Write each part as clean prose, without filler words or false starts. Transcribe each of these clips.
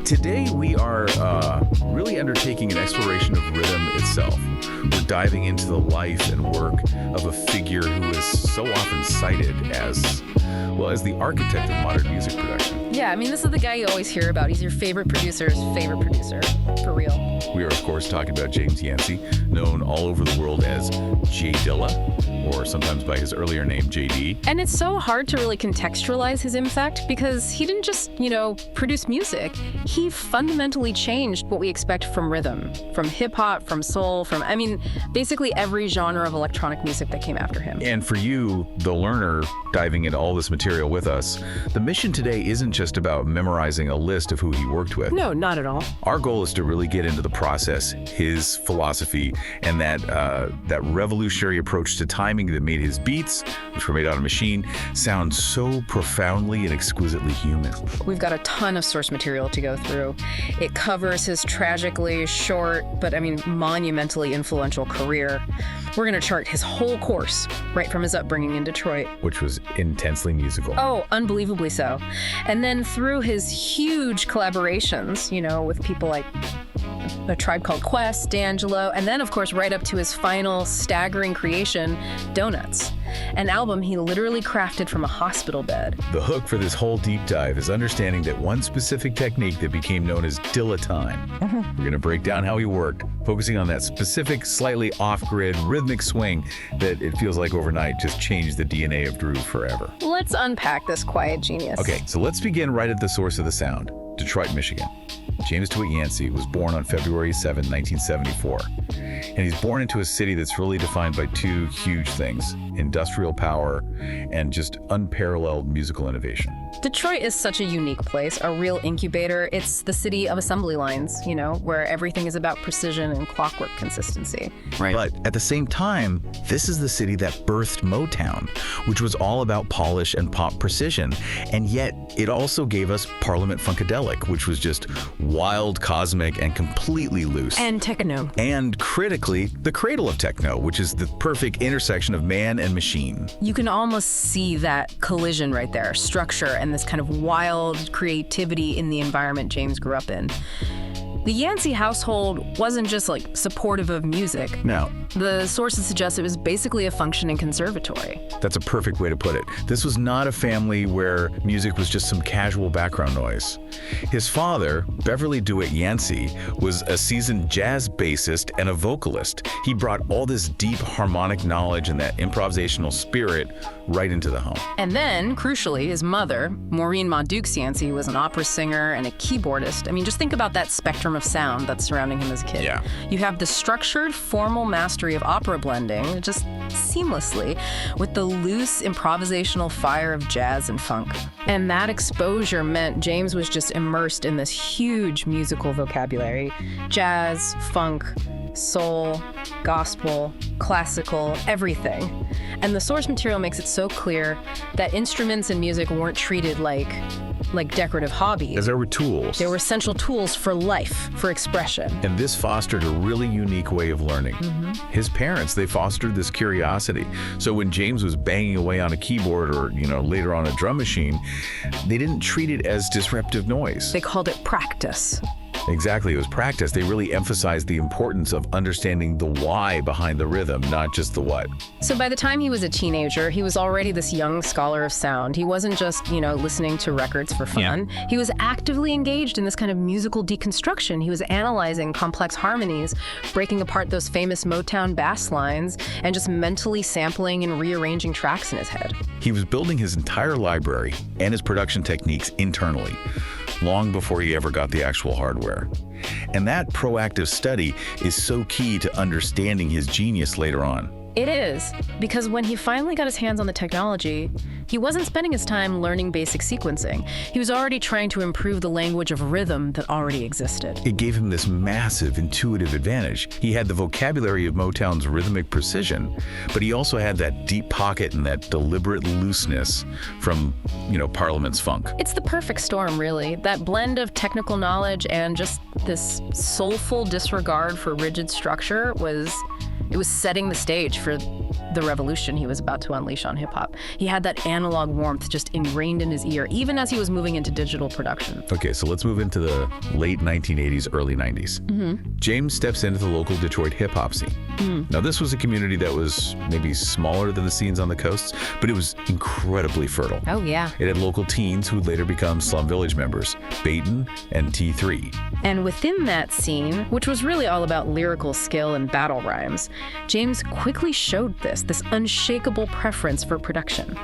Today we are really undertaking an exploration of rhythm itself. We're diving into the life and work of a figure who is so often cited as, well, as the architect of modern music production. Yeah, I mean, this is the guy you always hear about. He's your favorite producer's favorite producer, for real. We are, of course, talking about James Yancey, known all over the world as J Dilla, or sometimes by his earlier name, JD. And it's so hard to really contextualize his impact because he didn't just, produce music. He fundamentally changed what we expect from rhythm, from hip-hop, from soul, basically every genre of electronic music that came after him. And for you, the learner, diving into all this material with us, the mission today isn't just about memorizing a list of who he worked with. No, not at all. Our goal is to really get into the process, his philosophy, and that revolutionary approach to timing that made his beats, which were made on a machine, sound so profoundly and exquisitely human. We've got a ton of source material to go through. It covers his tragically short, but monumentally influential career. We're going to chart his whole course, right from his upbringing in Detroit. Which was intensely musical. Oh, unbelievably so. And then through his huge collaborations, with people like A Tribe Called Quest, D'Angelo, and then, of course, right up to his final staggering creation, Donuts, an album he literally crafted from a hospital bed. The hook for this whole deep dive is understanding that one specific technique that became known as Dilla time. We're going to break down how he worked, focusing on that specific, slightly off-grid, rhythmic swing that it feels like overnight just changed the DNA of groove forever. Let's unpack this quiet genius. Okay, so let's begin right at the source of the sound, Detroit, Michigan. James DeWitt Yancey was born on February 7, 1974. And he's born into a city that's really defined by two huge things: industrial power and just unparalleled musical innovation. Detroit is such a unique place, a real incubator. It's the city of assembly lines, where everything is about precision and clockwork consistency. Right. But at the same time, this is the city that birthed Motown, which was all about polish and pop precision. And yet it also gave us Parliament Funkadelic, which was just wild, cosmic, and completely loose. And techno. And critically, the cradle of techno, which is the perfect intersection of man and machine. You can almost see that collision right there, structure and this kind of wild creativity in the environment James grew up in. The Yancey household wasn't just supportive of music. No. The sources suggest it was basically a functioning conservatory. That's a perfect way to put it. This was not a family where music was just some casual background noise. His father, Beverly DeWitt Yancey, was a seasoned jazz bassist and a vocalist. He brought all this deep harmonic knowledge and that improvisational spirit right into the home. And then, crucially, his mother, Maureen Maudukes Yancey, was an opera singer and a keyboardist. Just think about that spectrum of sound that's surrounding him as a kid. Yeah. You have the structured, formal mastery of opera blending, just seamlessly, with the loose, improvisational fire of jazz and funk. And that exposure meant James was just immersed in this huge musical vocabulary: jazz, funk, soul, gospel, classical, everything. And the source material makes it so clear that instruments and music weren't treated like decorative hobbies. As there were tools. They were essential tools for life, for expression. And this fostered a really unique way of learning. His parents, they fostered this curiosity. So when James was banging away on a keyboard or, later on a drum machine, they didn't treat it as disruptive noise. They called it practice. Exactly, it was practice. They really emphasized the importance of understanding the why behind the rhythm, not just the what. So by the time he was a teenager, he was already this young scholar of sound. He wasn't just, listening to records for fun. Yeah. He was actively engaged in this kind of musical deconstruction. He was analyzing complex harmonies, breaking apart those famous Motown bass lines, and just mentally sampling and rearranging tracks in his head. He was building his entire library and his production techniques internally, long before he ever got the actual hardware. And that proactive study is so key to understanding his genius later on. It is, because when he finally got his hands on the technology, he wasn't spending his time learning basic sequencing. He was already trying to improve the language of rhythm that already existed. It gave him this massive intuitive advantage. He had the vocabulary of Motown's rhythmic precision, but he also had that deep pocket and that deliberate looseness from, Parliament's funk. It's the perfect storm, really. That blend of technical knowledge and just this soulful disregard for rigid structure was setting the stage for the revolution he was about to unleash on hip-hop. He had that analog warmth just ingrained in his ear, even as he was moving into digital production. Okay, so let's move into the late 1980s, early 90s. James steps into the local Detroit hip-hop scene. Now, this was a community that was maybe smaller than the scenes on the coasts, but it was incredibly fertile. Oh, yeah. It had local teens who would later become Slum Village members, Baton and T3. And within that scene, which was really all about lyrical skill and battle rhymes, James quickly showed this unshakable preference for production.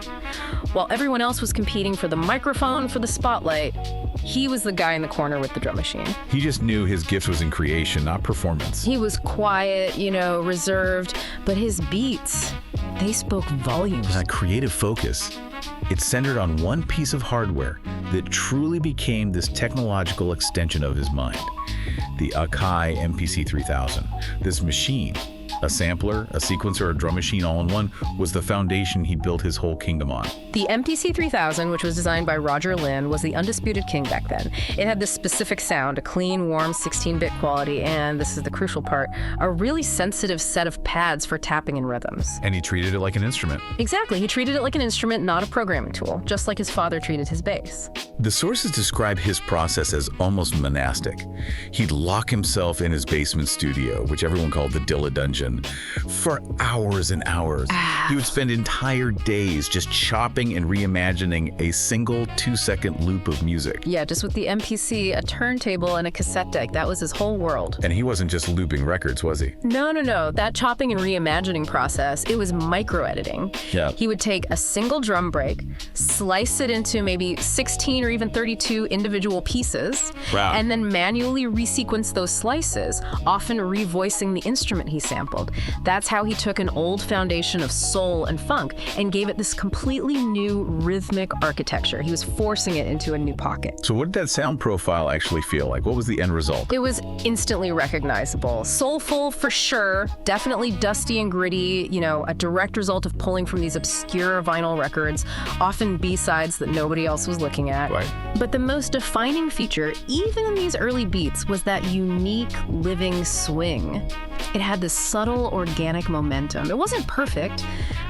While everyone else was competing for the microphone, for the spotlight, he was the guy in the corner with the drum machine. He just knew his gift was in creation, not performance. He was quiet, reserved, but his beats, they spoke volumes. That creative focus, it centered on one piece of hardware that truly became this technological extension of his mind. The Akai MPC 3000. This machine, a sampler, a sequencer, a drum machine all in one, was the foundation he built his whole kingdom on. The MPC 3000, which was designed by Roger Lynn, was the undisputed king back then. It had this specific sound, a clean, warm 16-bit quality, and this is the crucial part, a really sensitive set of pads for tapping and rhythms. And he treated it like an instrument. Exactly. He treated it like an instrument, not a programming tool, just like his father treated his bass. The sources describe his process as almost monastic. He'd lock himself in his basement studio, which everyone called the Dilla Dungeon, for hours and hours. He would spend entire days just chopping and reimagining a single 2-second loop of music. Yeah, just with the MPC, a turntable, and a cassette deck. That was his whole world. And he wasn't just looping records, was he? No. That chopping and reimagining process, it was micro-editing. Yeah. He would take a single drum break, slice it into maybe 16 or even 32 individual pieces, Wow. and then manually resequence those slices, often revoicing the instrument he sampled. That's how he took an old foundation of soul and funk and gave it this completely new rhythmic architecture. He was forcing it into a new pocket. So what did that sound profile actually feel like? What was the end result? It was instantly recognizable. Soulful for sure, definitely dusty and gritty, a direct result of pulling from these obscure vinyl records, often B-sides that nobody else was looking at. Right. But the most defining feature, even in these early beats, was that unique living swing. It had this subtle organic momentum. It wasn't perfect,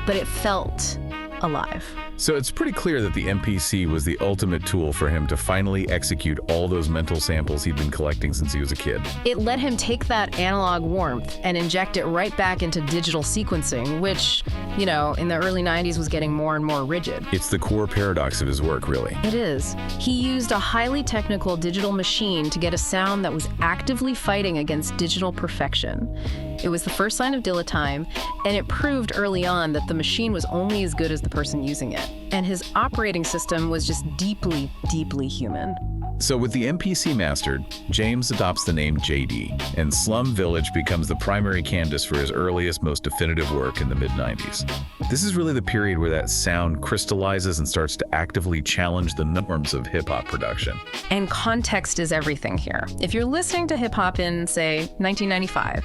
but it felt alive. So it's pretty clear that the MPC was the ultimate tool for him to finally execute all those mental samples he'd been collecting since he was a kid. It let him take that analog warmth and inject it right back into digital sequencing, which, in the early 90s was getting more and more rigid. It's the core paradox of his work, really. It is. He used a highly technical digital machine to get a sound that was actively fighting against digital perfection. It was the first sign of Dilla time, and it proved early on that the machine was only as good as the person using it. And his operating system was just deeply, deeply human. So with the MPC mastered, James adopts the name JD, and Slum Village becomes the primary canvas for his earliest, most definitive work in the mid-90s. This is really the period where that sound crystallizes and starts to actively challenge the norms of hip-hop production. And context is everything here. If you're listening to hip-hop in, say, 1995,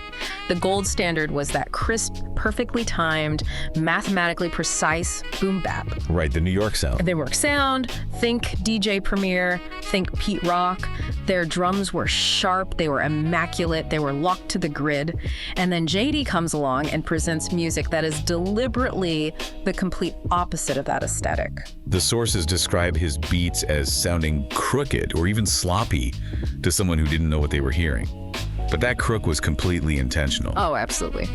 the gold standard was that crisp, perfectly timed, mathematically precise boom bap. Right, the New York sound. New York sound, think DJ Premier, think Pete Rock. Their drums were sharp, they were immaculate, they were locked to the grid. And then JD comes along and presents music that is deliberately the complete opposite of that aesthetic. The sources describe his beats as sounding crooked or even sloppy to someone who didn't know what they were hearing. But that crook was completely intentional. Oh, absolutely.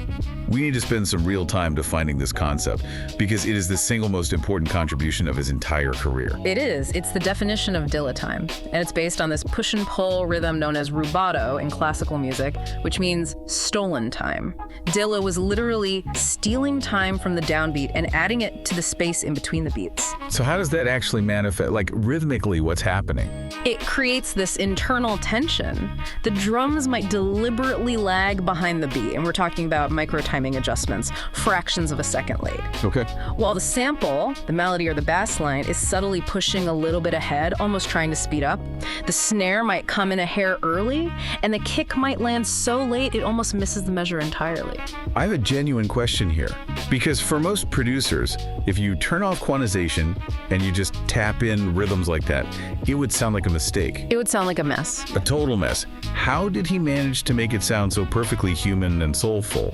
We need to spend some real time defining this concept because it is the single most important contribution of his entire career. It is. It's the definition of Dilla time. And it's based on this push and pull rhythm known as rubato in classical music, which means stolen time. Dilla was literally stealing time from the downbeat and adding it to the space in between the beats. So how does that actually manifest, like rhythmically, what's happening? It creates this internal tension. The drums might deliberately lag behind the beat, and we're talking about micro-timing adjustments, fractions of a second late. Okay. While the sample, the melody or the bass line, is subtly pushing a little bit ahead, almost trying to speed up. The snare might come in a hair early, and the kick might land so late it almost misses the measure entirely. I have a genuine question here, because for most producers, if you turn off quantization and you just tap in rhythms like that, it would sound like a mistake. It would sound like a mess. A total mess. How did he manage to make it sound so perfectly human and soulful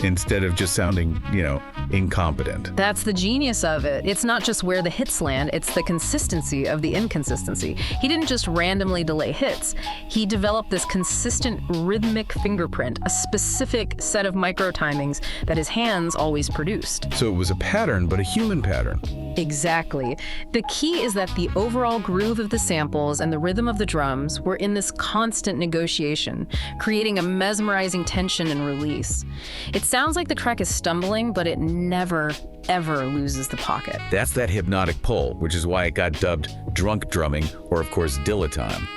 instead of just sounding, incompetent. That's the genius of it. It's not just where the hits land, it's the consistency of the inconsistency. He didn't just randomly delay hits. He developed this consistent rhythmic fingerprint, a specific set of micro timings that his hands always produced. So it was a pattern, but a human pattern. Exactly. The key is that the overall groove of the samples and the rhythm of the drums were in this constant negotiation, creating a mesmerizing tension and release. It sounds like the track is stumbling, but it never, ever loses the pocket. That's that hypnotic pull, which is why it got dubbed drunk drumming, or of course Dilla time.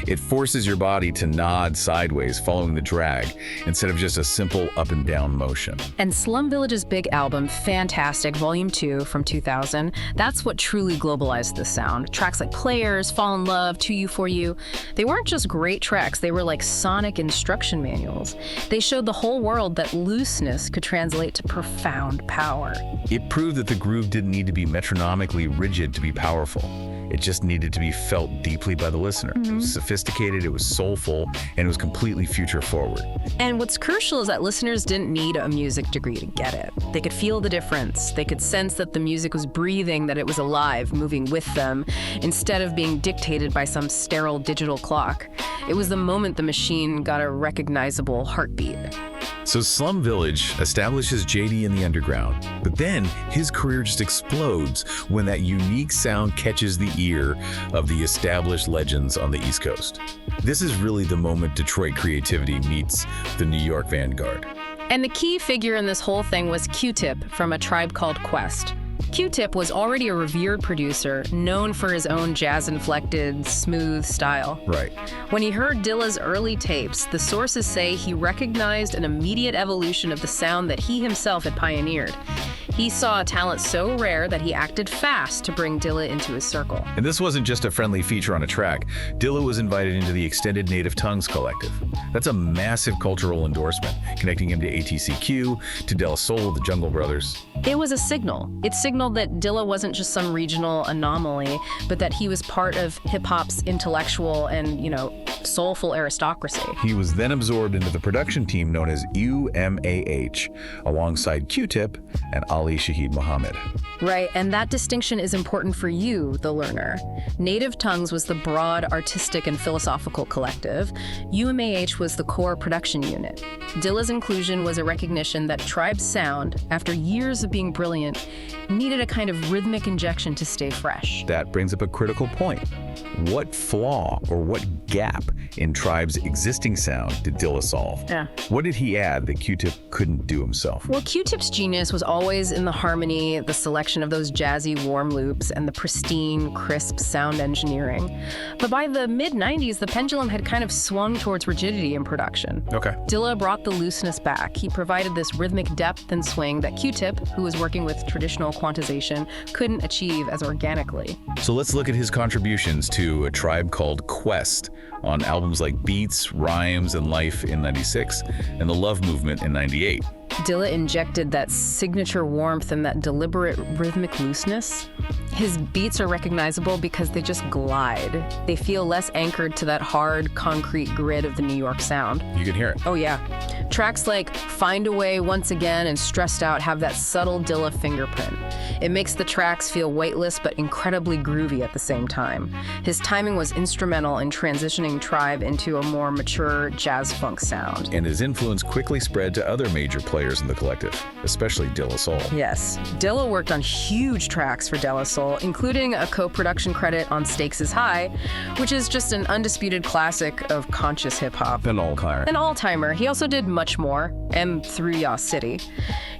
It forces your body to nod sideways following the drag instead of just a simple up and down motion. And Slum Village's big album, Fantastic, Volume 2 from 2000, that's what truly globalized the sound. Tracks like Players, Fall in Love, To You, For You, they weren't just great tracks, they were like sonic instruction manuals. They showed the whole world that looseness could translate to profound power. It proved that the groove didn't need to be metronomically rigid to be powerful. It just needed to be felt deeply by the listener. It was sophisticated, it was soulful, and it was completely future forward. And what's crucial is that listeners didn't need a music degree to get it. They could feel the difference. They could sense that the music was breathing, that it was alive, moving with them, instead of being dictated by some sterile digital clock. It was the moment the machine got a recognizable heartbeat. So Slum Village establishes JD in the underground, but then his career just explodes when that unique sound catches the ear of the established legends on the East Coast. This is really the moment Detroit creativity meets the New York vanguard. And the key figure in this whole thing was Q-Tip from A Tribe Called Quest. Q-Tip was already a revered producer, known for his own jazz-inflected, smooth style. Right. When he heard Dilla's early tapes, the sources say he recognized an immediate evolution of the sound that he himself had pioneered. He saw a talent so rare that he acted fast to bring Dilla into his circle. And this wasn't just a friendly feature on a track. Dilla was invited into the Extended Native Tongues Collective. That's a massive cultural endorsement, connecting him to ATCQ, to De La Soul, the Jungle Brothers. It was a signal. It signaled that Dilla wasn't just some regional anomaly, but that he was part of hip-hop's intellectual and, soulful aristocracy. He was then absorbed into the production team known as UMAH, alongside Q-Tip and Ali Shaheed Muhammad. Right, and that distinction is important for you, the learner. Native Tongues was the broad artistic and philosophical collective. UMAH was the core production unit. Dilla's inclusion was a recognition that Tribe's sound, after years of being brilliant, needed a kind of rhythmic injection to stay fresh. That brings up a critical point. What flaw or what gap in Tribe's existing sound did Dilla solve? Yeah. What did he add that Q-Tip couldn't do himself? Well, Q-Tip's genius was always in the harmony, the selection of those jazzy warm loops, and the pristine, crisp sound engineering. But by the mid-90s, the pendulum had kind of swung towards rigidity in production. Okay. Dilla brought the looseness back. He provided this rhythmic depth and swing that Q-Tip, who was working with traditional quantization, couldn't achieve as organically. So let's look at his contributions to A Tribe Called Quest on albums like Beats, Rhymes, and Life in '96, and The Love Movement in '98. Dilla injected that signature warmth and that deliberate rhythmic looseness. His beats are recognizable because they just glide. They feel less anchored to that hard, concrete grid of the New York sound. You can hear it. Oh yeah. Tracks like Find a Way, Once Again, and Stressed Out have that subtle Dilla fingerprint. It makes the tracks feel weightless but incredibly groovy at the same time. His timing was instrumental in transitioning Tribe into a more mature jazz-funk sound. And his influence quickly spread to other major players in the collective, especially De La Soul. Yes. Dilla worked on huge tracks for De La Soul, including a co-production credit on Stakes is High, which is just an undisputed classic of conscious hip-hop. An all-timer. An all-timer. He also did much more, and Through Ya City.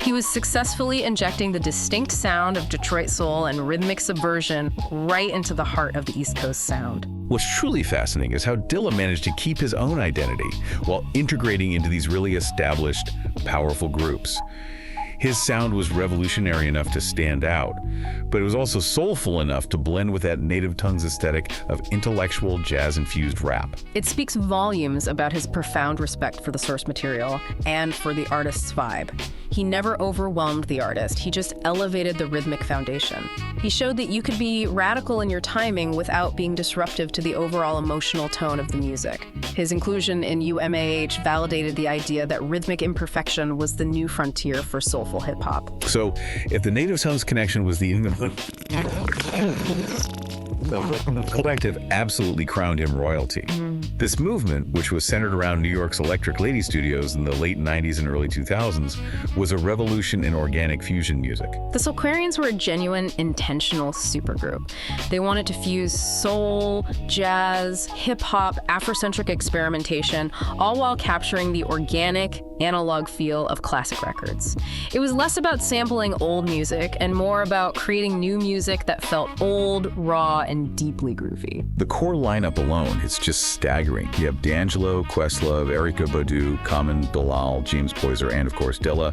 He was successfully injecting the distinct sound of Detroit soul and rhythmic subversion right into the heart of the East Coast sound. What's truly fascinating is how Dilla managed to keep his own identity while integrating into these really established, powerful groups. His sound was revolutionary enough to stand out, but it was also soulful enough to blend with that Native Tongues aesthetic of intellectual, jazz-infused rap. It speaks volumes about his profound respect for the source material and for the artist's vibe. He never overwhelmed the artist, he just elevated the rhythmic foundation. He showed that you could be radical in your timing without being disruptive to the overall emotional tone of the music. His inclusion in UMAH validated the idea that rhythmic imperfection was the new frontier for soulful soulful hip-hop. So, if the Native Sons connection was the collective absolutely crowned him royalty. This movement, which was centered around New York's Electric Lady Studios in the late 90s and early 2000s, was a revolution in organic fusion music. The Soulquarians were a genuine, intentional supergroup. They wanted to fuse soul, jazz, hip-hop, Afrocentric experimentation, all while capturing the organic, analog feel of classic records. It was less about sampling old music and more about creating new music that felt old, raw, and deeply groovy. The core lineup alone is just staggering. You have D'Angelo, Questlove, Erykah Badu, Common, Bilal, James Poyser, and of course Dilla.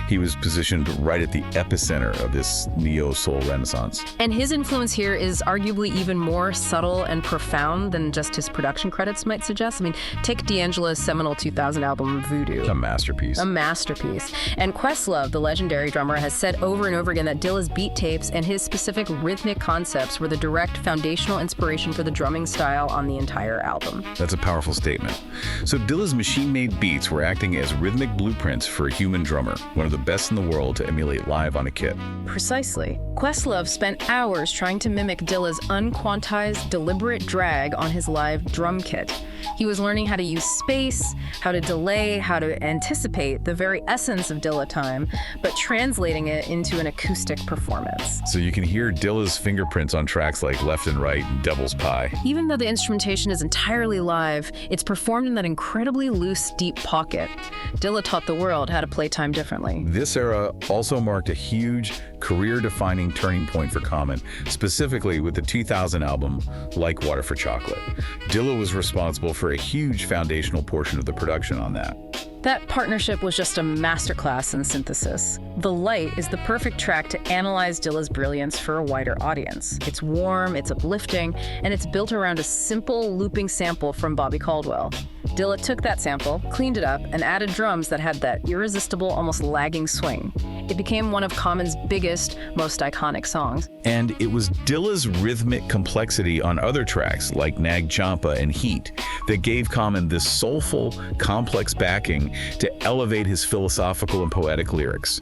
He was positioned right at the epicenter of this neo-soul renaissance. And his influence here is arguably even more subtle and profound than just his production credits might suggest. I mean, take D'Angelo's seminal 2000 album, Voodoo. A masterpiece. A masterpiece. And Questlove, the legendary drummer, has said over and over again that Dilla's beat tapes and his specific rhythmic concepts were the direct foundational inspiration for the drumming style on the entire album. That's a powerful statement. So Dilla's machine-made beats were acting as rhythmic blueprints for a human drummer, one of the best in the world to emulate live on a kit. Precisely. Questlove spent hours trying to mimic Dilla's unquantized, deliberate drag on his live drum kit. He was learning how to use space, how to delay, how to anticipate the very essence of Dilla time, but translating it into an acoustic performance. So you can hear Dilla's fingerprints on tracks like Left and Right and Devil's Pie. Even though the instrumentation is entirely live, it's performed in that incredibly loose, deep pocket. Dilla taught the world how to play time differently. This era also marked a huge, career-defining turning point for Common, specifically with the 2000 album, Like Water for Chocolate. Dilla was responsible for a huge foundational portion of the production on that. That partnership was just a masterclass in synthesis. The Light is the perfect track to analyze Dilla's brilliance for a wider audience. It's warm, it's uplifting, and it's built around a simple looping sample from Bobby Caldwell. Dilla took that sample, cleaned it up, and added drums that had that irresistible, almost lagging swing. It became one of Common's biggest, most iconic songs. And it was Dilla's rhythmic complexity on other tracks like Nag Champa and Heat that gave Common this soulful, complex backing to elevate his philosophical and poetic lyrics.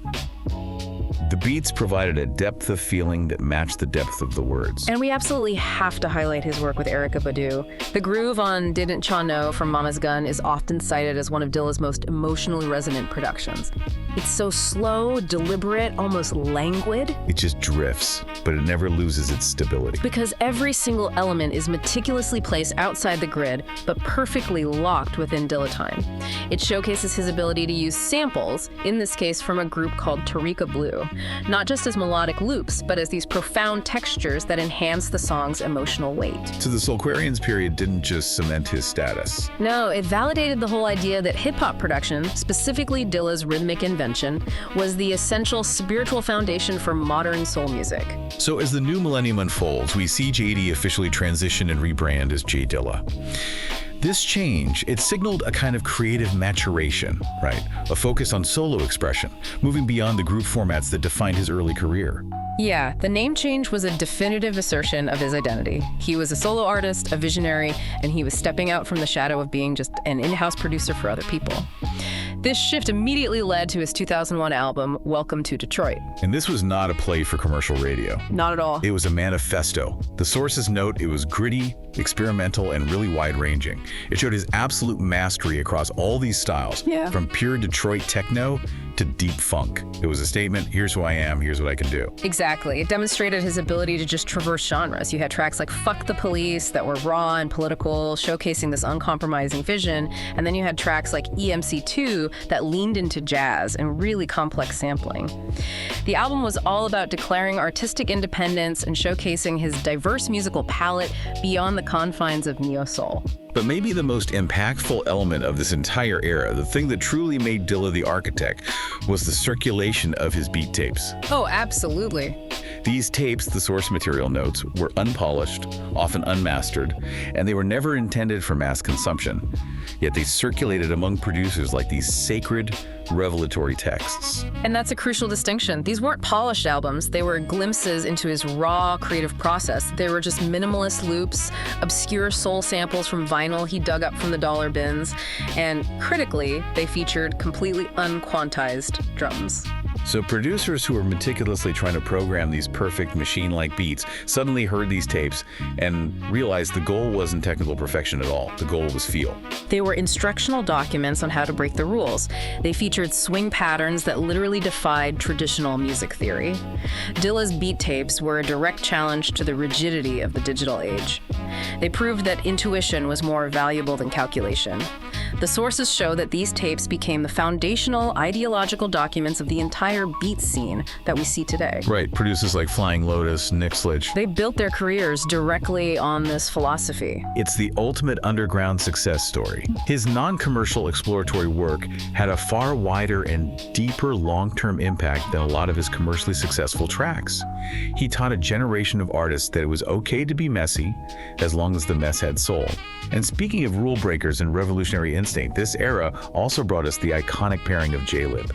The beats provided a depth of feeling that matched the depth of the words. And we absolutely have to highlight his work with Erykah Badu. The groove on Didn't Cha Know from Mama's Gun is often cited as one of Dilla's most emotionally resonant productions. It's so slow, deliberate, almost languid. It just drifts, but it never loses its stability. Because every single element is meticulously placed outside the grid, but perfectly locked within Dilla time. It showcases his ability to use samples, in this case from a group called Tarika Blue, not just as melodic loops, but as these profound textures that enhance the song's emotional weight. So the Soulquarians period didn't just cement his status. No, it validated the whole idea that hip-hop production, specifically Dilla's rhythmic invention, was the essential spiritual foundation for modern soul music. So as the new millennium unfolds, we see JD officially transition and rebrand as J Dilla. This change, it signaled a kind of creative maturation, right? A focus on solo expression, moving beyond the group formats that defined his early career. Yeah, the name change was a definitive assertion of his identity. He was a solo artist, a visionary, and he was stepping out from the shadow of being just an in-house producer for other people. This shift immediately led to his 2001 album, Welcome to Detroit. And this was not a play for commercial radio. Not at all. It was a manifesto. The sources note it was gritty, experimental, and really wide-ranging. It showed his absolute mastery across all these styles, from pure Detroit techno to deep funk. It was a statement, here's who I am, here's what I can do. Exactly. It demonstrated his ability to just traverse genres. You had tracks like Fuck the Police that were raw and political, showcasing this uncompromising vision, and then you had tracks like EMC2 that leaned into jazz and really complex sampling. The album was all about declaring artistic independence and showcasing his diverse musical palette beyond the confines of neo-soul. But maybe the most impactful element of this entire era, the thing that truly made Dilla the architect, was the circulation of his beat tapes. Oh, absolutely. These tapes, the source material notes, were unpolished, often unmastered, and they were never intended for mass consumption. Yet they circulated among producers like these sacred, revelatory texts. And that's a crucial distinction. These weren't polished albums. They were glimpses into his raw creative process. They were just minimalist loops, obscure soul samples from vinyl he dug up from the dollar bins, and critically, they featured completely unquantized drums. So producers who were meticulously trying to program these perfect machine-like beats suddenly heard these tapes and realized the goal wasn't technical perfection at all. The goal was feel. They were instructional documents on how to break the rules. They featured swing patterns that literally defied traditional music theory. Dilla's beat tapes were a direct challenge to the rigidity of the digital age. They proved that intuition was more valuable than calculation. The sources show that these tapes became the foundational ideological documents of the entire beat scene that we see today. Right, producers like Flying Lotus, Nick Slich. They built their careers directly on this philosophy. It's the ultimate underground success story. His non-commercial exploratory work had a far wider and deeper long-term impact than a lot of his commercially successful tracks. He taught a generation of artists that it was okay to be messy as long as the mess had soul. And speaking of rule breakers and revolutionary instinct, this era also brought us the iconic pairing of J-Lib,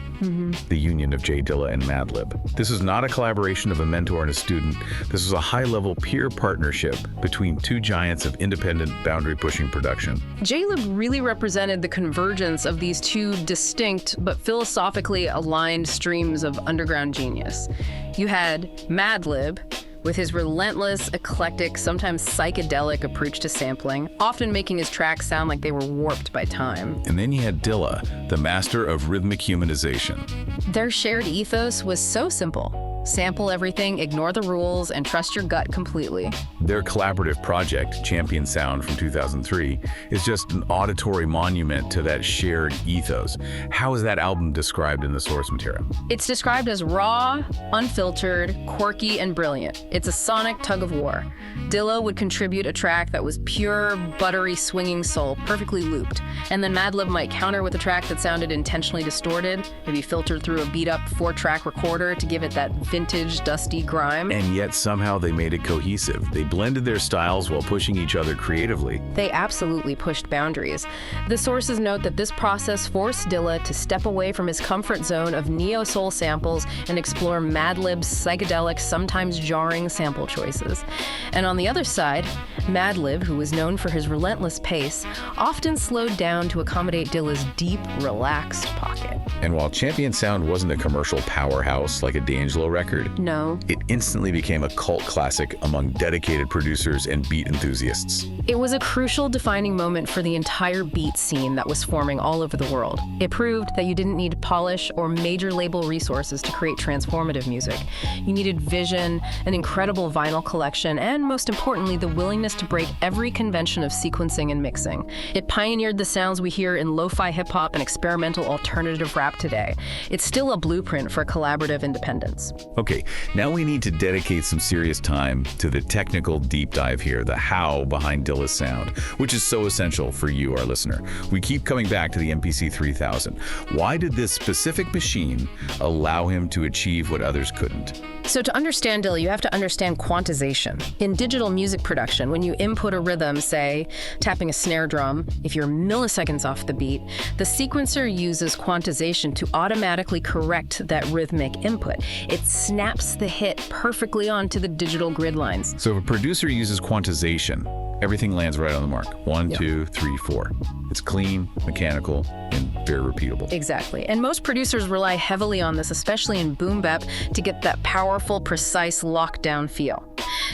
the union of J Dilla and Madlib. This was not a collaboration of a mentor and a student. This was a high-level peer partnership between two giants of independent, boundary-pushing production. J-Lib really represented the convergence of these two distinct but philosophically aligned streams of underground genius. You had Madlib, with his relentless, eclectic, sometimes psychedelic approach to sampling, often making his tracks sound like they were warped by time. And then you had Dilla, the master of rhythmic humanization. Their shared ethos was so simple. Sample everything, ignore the rules, and trust your gut completely. Their collaborative project, Champion Sound from 2003, is just an auditory monument to that shared ethos. How is that album described in the source material? It's described as raw, unfiltered, quirky, and brilliant. It's a sonic tug of war. Dilla would contribute a track that was pure, buttery, swinging soul, perfectly looped. And then Madlib might counter with a track that sounded intentionally distorted, maybe filtered through a beat-up 4-track recorder to give it that vintage, dusty grime. And yet somehow they made it cohesive. They blended their styles while pushing each other creatively. They absolutely pushed boundaries. The sources note that this process forced Dilla to step away from his comfort zone of neo-soul samples and explore Madlib's psychedelic, sometimes jarring sample choices. And on the other side, Madlib, who was known for his relentless pace, often slowed down to accommodate Dilla's deep, relaxed pocket. And while Champion Sound wasn't a commercial powerhouse like a D'Angelo record, No. it instantly became a cult classic among dedicated producers and beat enthusiasts. It was a crucial defining moment for the entire beat scene that was forming all over the world. It proved that you didn't need polish or major label resources to create transformative music. You needed vision, an incredible vinyl collection, and most importantly, the willingness to break every convention of sequencing and mixing. It pioneered the sounds we hear in lo-fi hip-hop and experimental alternative rap today. It's still a blueprint for collaborative independence. Okay, now we need to dedicate some serious time to the technical deep dive here, the how behind Dilla's sound, which is so essential for you, our listener. We keep coming back to the MPC 3000. Why did this specific machine allow him to achieve what others couldn't? So to understand Dilla, you have to understand quantization. In digital music production, when you input a rhythm, say, tapping a snare drum, if you're milliseconds off the beat, the sequencer uses quantization to automatically correct that rhythmic input. It snaps the hit perfectly onto the digital grid lines. So if a producer uses quantization, everything lands right on the mark. 1, 2, 3, 4. It's clean, mechanical, and very repeatable. Exactly. And most producers rely heavily on this, especially in boom bap, to get that powerful, precise, lockdown feel.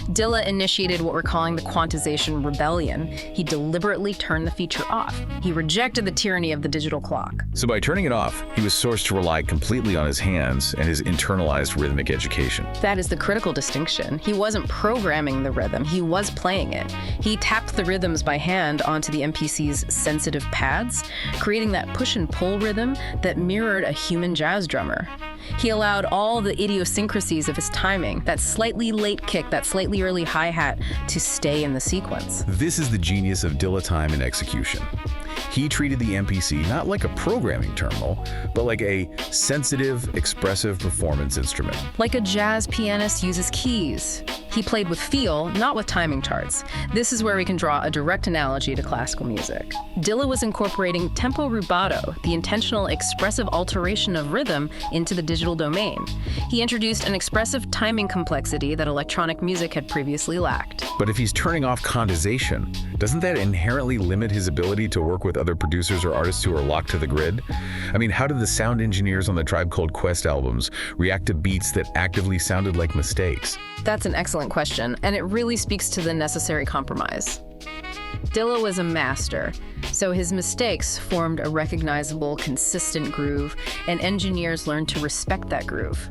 Dilla initiated what we're calling the quantization rebellion. He deliberately turned the feature off. He rejected the tyranny of the digital clock. So by turning it off, he was forced to rely completely on his hands and his internalized rhythmic education. That is the critical distinction. He wasn't programming the rhythm, he was playing it. He tapped the rhythms by hand onto the MPC's sensitive pads, creating that push and pull rhythm that mirrored a human jazz drummer. He allowed all the idiosyncrasies of his timing, that slightly late kick, that slightly early hi-hat, to stay in the sequence. This is the genius of Dilla time and execution. He treated the MPC not like a programming terminal, but like a sensitive, expressive performance instrument. Like a jazz pianist uses keys, He played with feel, not with timing charts. This is where we can draw a direct analogy to classical music. Dilla was incorporating tempo rubato, the intentional expressive alteration of rhythm, into the digital domain. He introduced an expressive timing complexity that electronic music had previously lacked. But if he's turning off quantization, doesn't that inherently limit his ability to work with other producers or artists who are locked to the grid? I mean, how did the sound engineers on the Tribe Called Quest albums react to beats that actively sounded like mistakes? That's an excellent question, and it really speaks to the necessary compromise. Dilla was a master, so his mistakes formed a recognizable, consistent groove, and engineers learned to respect that groove.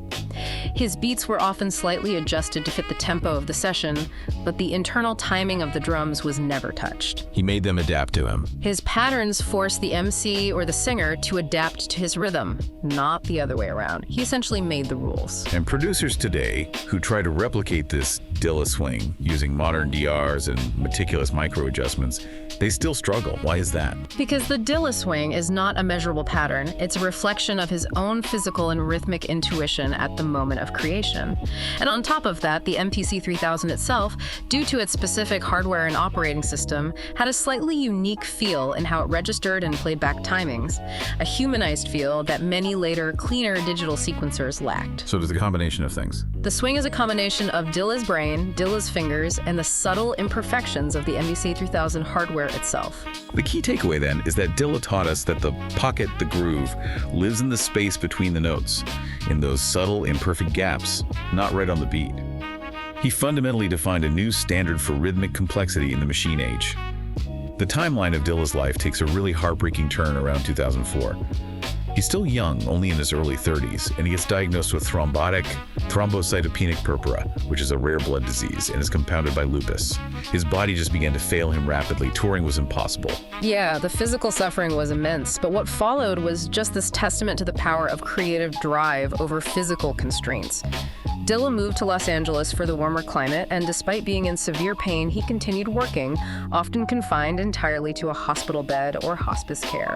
His beats were often slightly adjusted to fit the tempo of the session, but the internal timing of the drums was never touched. He made them adapt to him. His patterns forced the MC or the singer to adapt to his rhythm, not the other way around. He essentially made the rules. And producers today who try to replicate this Dilla swing using modern DRs and meticulous micro adjustments, they still struggle. Why is that? Because the Dilla swing is not a measurable pattern. It's a reflection of his own physical and rhythmic intuition at the moment of creation. And on top of that, the MPC 3000 itself, due to its specific hardware and operating system, had a slightly unique feel in how it registered and played back timings, a humanized feel that many later, cleaner digital sequencers lacked. So it's a combination of things. The swing is a combination of Dilla's brain, Dilla's fingers, and the subtle imperfections of the MPC 3000 hardware itself. The key takeaway then is that Dilla taught us that the pocket, the groove, lives in the space between the notes, in those subtle, imperfect gaps, not right on the beat. He fundamentally defined a new standard for rhythmic complexity in the machine age. The timeline of Dilla's life takes a really heartbreaking turn around 2004. He's still young, only in his early 30s, and he gets diagnosed with thrombocytopenic purpura, which is a rare blood disease and is compounded by lupus. His body just began to fail him rapidly. Touring was impossible. Yeah, the physical suffering was immense, but what followed was just this testament to the power of creative drive over physical constraints. Dilla moved to Los Angeles for the warmer climate, and despite being in severe pain, he continued working, often confined entirely to a hospital bed or hospice care.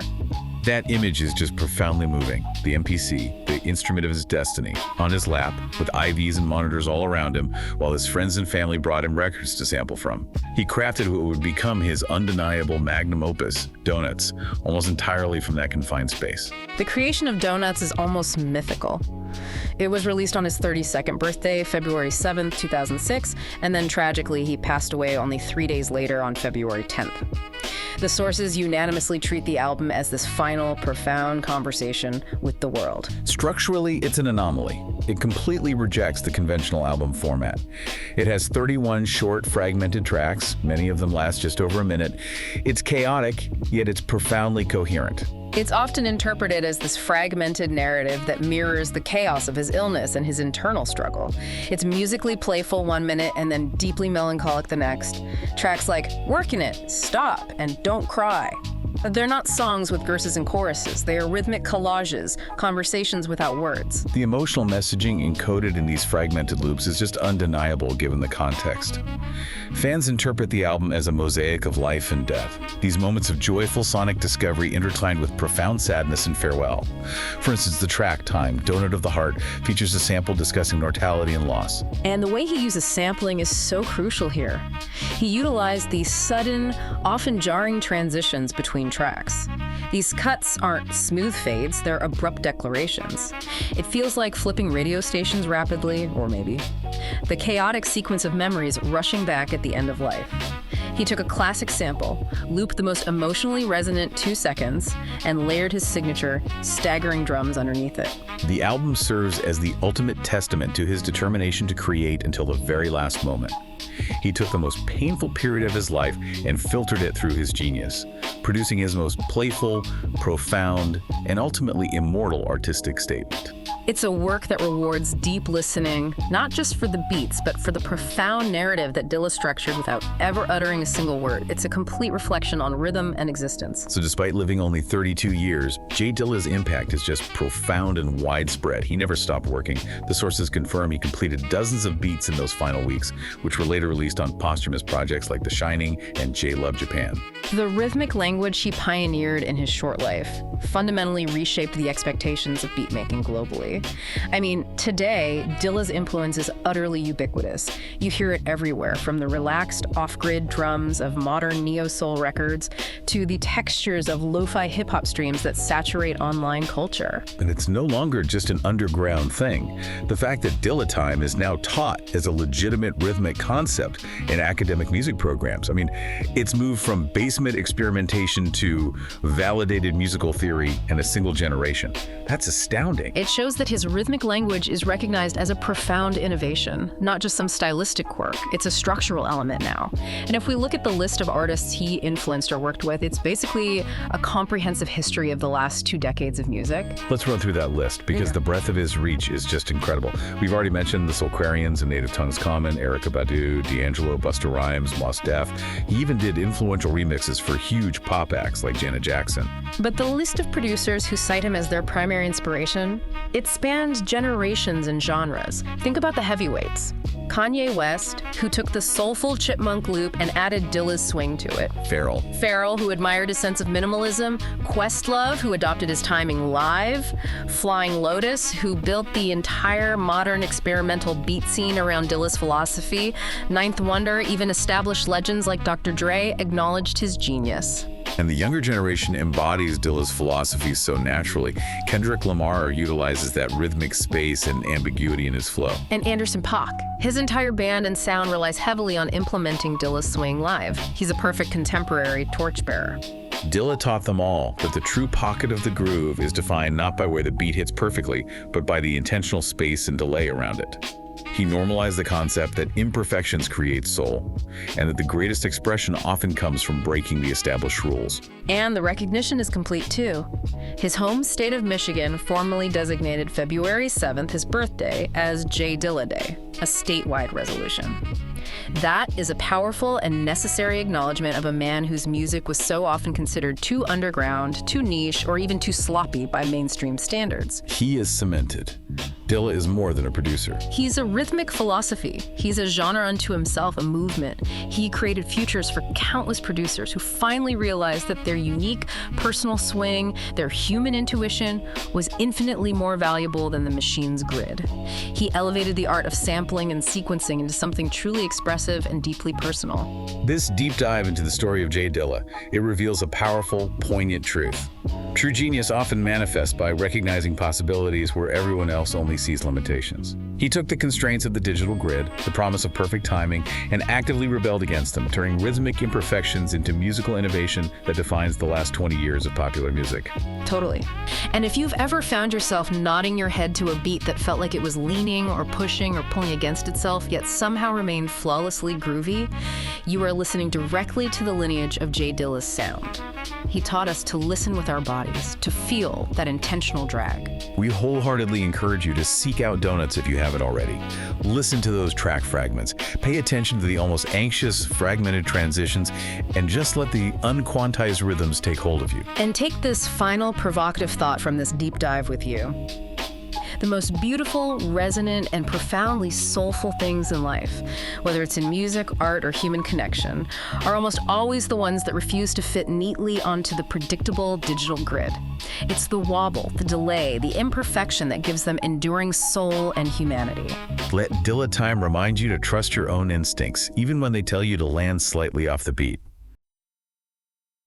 That image is just profoundly moving. The MPC, the instrument of his destiny, on his lap, with IVs and monitors all around him, while his friends and family brought him records to sample from. He crafted what would become his undeniable magnum opus, Donuts, almost entirely from that confined space. The creation of Donuts is almost mythical. It was released on his 32nd birthday, February 7th, 2006, and then tragically he passed away only 3 days later on February 10th. The sources unanimously treat the album as this final, profound conversation with the world. Structurally, it's an anomaly. It completely rejects the conventional album format. It has 31 short, fragmented tracks, many of them last just over a minute. It's chaotic, yet it's profoundly coherent. It's often interpreted as this fragmented narrative that mirrors the chaos of his illness and his internal struggle. It's musically playful one minute and then deeply melancholic the next. Tracks like Workin' It, Stop, and Don't Cry. They're not songs with verses and choruses. They are rhythmic collages, conversations without words. The emotional messaging encoded in these fragmented loops is just undeniable given the context. Fans interpret the album as a mosaic of life and death, these moments of joyful sonic discovery intertwined with profound sadness and farewell. For instance, the track Time, Donut of the Heart, features a sample discussing mortality and loss. And the way he uses sampling is so crucial here. He utilized these sudden, often jarring transitions between tracks. These cuts aren't smooth fades, they're abrupt declarations. It feels like flipping radio stations rapidly, or maybe. The chaotic sequence of memories rushing back at the end of life. He took a classic sample, looped the most emotionally resonant 2 seconds, and layered his signature, staggering drums underneath it. The album serves as the ultimate testament to his determination to create until the very last moment. He took the most painful period of his life and filtered it through his genius, producing his most playful, profound, and ultimately immortal artistic statement. It's a work that rewards deep listening, not just for the beats, but for the profound narrative that Dilla structured without ever uttering a single word. It's a complete reflection on rhythm and existence. So despite living only 32 years, J Dilla's impact is just profound and widespread. He never stopped working. The sources confirm he completed dozens of beats in those final weeks, which were later released on posthumous projects like The Shining and J Love Japan. The rhythmic language he pioneered in his short life fundamentally reshaped the expectations of beatmaking globally. Totally. I mean, today, Dilla's influence is utterly ubiquitous. You hear it everywhere, from the relaxed off-grid drums of modern neo-soul records to the textures of lo-fi hip-hop streams that saturate online culture. And it's no longer just an underground thing. The fact that Dilla time is now taught as a legitimate rhythmic concept in academic music programs. I mean, it's moved from basement experimentation to validated musical theory in a single generation. That's astounding. It shows that his rhythmic language is recognized as a profound innovation, not just some stylistic quirk. It's a structural element now. And if we look at the list of artists he influenced or worked with, it's basically a comprehensive history of the last 2 decades of music. Let's run through that list because the breadth of his reach is just incredible. We've already mentioned the Soulquarians and Native Tongues Common, Erykah Badu, D'Angelo, Busta Rhymes, Mos Def. He even did influential remixes for huge pop acts like Janet Jackson. But the list of producers who cite him as their primary inspiration, it spans generations and genres. Think about the heavyweights. Kanye West, who took the soulful chipmunk loop and added Dilla's swing to it. Pharrell, who admired his sense of minimalism. Questlove, who adopted his timing live. Flying Lotus, who built the entire modern experimental beat scene around Dilla's philosophy. Ninth Wonder, even established legends like Dr. Dre, acknowledged his genius. And the younger generation embodies Dilla's philosophy so naturally. Kendrick Lamar utilizes that rhythmic space and ambiguity in his flow. And Anderson .Paak. His entire band and sound relies heavily on implementing Dilla's swing live. He's a perfect contemporary torchbearer. Dilla taught them all that the true pocket of the groove is defined not by where the beat hits perfectly, but by the intentional space and delay around it. He normalized the concept that imperfections create soul, and that the greatest expression often comes from breaking the established rules. And the recognition is complete too. His home state of Michigan formally designated February 7th, his birthday, as J Dilla Day, a statewide resolution. That is a powerful and necessary acknowledgement of a man whose music was so often considered too underground, too niche, or even too sloppy by mainstream standards. He is cemented. Dilla is more than a producer. He's a rhythmic philosophy. He's a genre unto himself, a movement. He created futures for countless producers who finally realized that their unique personal swing, their human intuition, was infinitely more valuable than the machine's grid. He elevated the art of sampling and sequencing into something truly expressive and deeply personal. This deep dive into the story of J Dilla, it reveals a powerful, poignant truth. True genius often manifests by recognizing possibilities where everyone else only sees limitations. He took the constraints of the digital grid, the promise of perfect timing, and actively rebelled against them, turning rhythmic imperfections into musical innovation that defines the last 20 years of popular music. Totally. And if you've ever found yourself nodding your head to a beat that felt like it was leaning or pushing or pulling against itself, yet somehow remained flawlessly groovy, you are listening directly to the lineage of J Dilla's sound. He taught us to listen with our bodies, to feel that intentional drag. We wholeheartedly encourage you to seek out Donuts if you haven't already. Listen to those track fragments. Pay attention to the almost anxious, fragmented transitions, and just let the unquantized rhythms take hold of you. And take this final provocative thought from this deep dive with you. The most beautiful, resonant, and profoundly soulful things in life, whether it's in music, art, or human connection, are almost always the ones that refuse to fit neatly onto the predictable digital grid. It's the wobble, the delay, the imperfection that gives them enduring soul and humanity. Let Dilla time remind you to trust your own instincts, even when they tell you to land slightly off the beat.